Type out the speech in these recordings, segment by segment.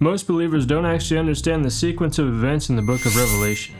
Most believers don't actually understand the sequence of events in the book of Revelation.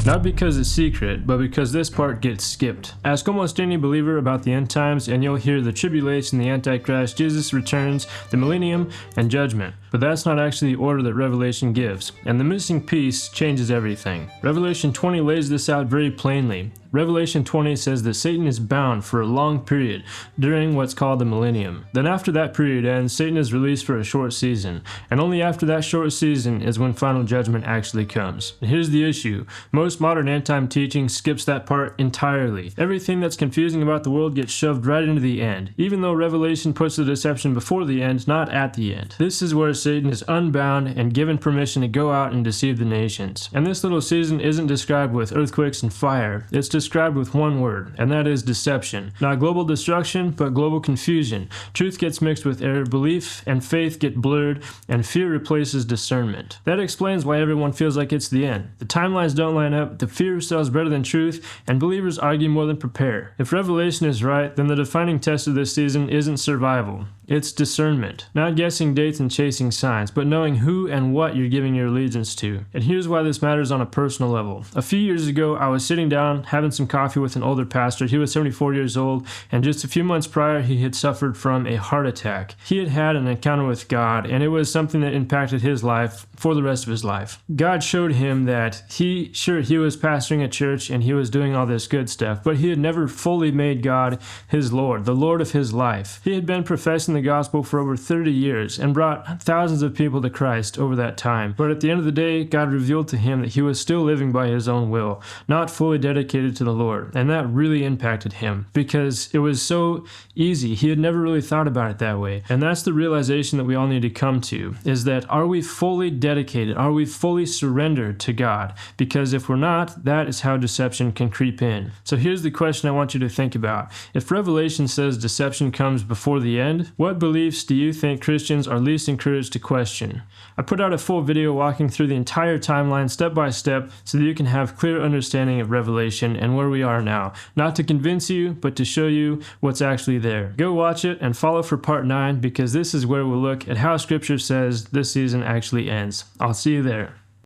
Not because it's secret, but because this part gets skipped. Ask almost any believer about the end times and you'll hear the tribulation, the Antichrist, Jesus returns, the millennium, and judgment. But that's not actually the order that Revelation gives, and the missing piece changes everything. Revelation 20 lays this out very plainly. Revelation 20 says that Satan is bound for a long period during what's called the millennium. Then after that period ends, Satan is released for a short season, and only after that short season is when final judgment actually comes. And here's the issue. Most modern end-time teaching skips that part entirely. Everything that's confusing about the world gets shoved right into the end, even though Revelation puts the deception before the end, not at the end. This is where Satan is unbound and given permission to go out and deceive the nations. And this little season isn't described with earthquakes and fire. It's described with one word, and that is deception. Not global destruction, but global confusion. Truth gets mixed with error, belief and faith get blurred, and fear replaces discernment. That explains why everyone feels like it's the end. The timelines don't line up, the fear sells better than truth, and believers argue more than prepare. If Revelation is right, then the defining test of this season isn't survival. It's discernment. Not guessing dates and chasing signs, but knowing who and what you're giving your allegiance to. And here's why this matters on a personal level. A few years ago, I was sitting down, having some coffee with an older pastor. He was 74 years old, and just a few months prior, he had suffered from a heart attack. He had had an encounter with God, and it was something that impacted his life for the rest of his life. God showed him that he was pastoring a church, and he was doing all this good stuff, but he had never fully made God his Lord, the Lord of his life. He had been professing the gospel for over 30 years and brought thousands of people to Christ over that time. But at the end of the day, God revealed to him that he was still living by his own will, not fully dedicated to the Lord. And that really impacted him because it was so easy. He had never really thought about it that way. And that's the realization that we all need to come to, is that are we fully dedicated? Are we fully surrendered to God? Because if we're not, that is how deception can creep in. So here's the question I want you to think about. If Revelation says deception comes before the end, what beliefs do you think Christians are least encouraged to question? I put out a full video walking through the entire timeline step by step so that you can have clear understanding of Revelation and where we are now. Not to convince you, but to show you what's actually there. Go watch it and follow for part 9 because this is where we'll look at how Scripture says this season actually ends. I'll see you there.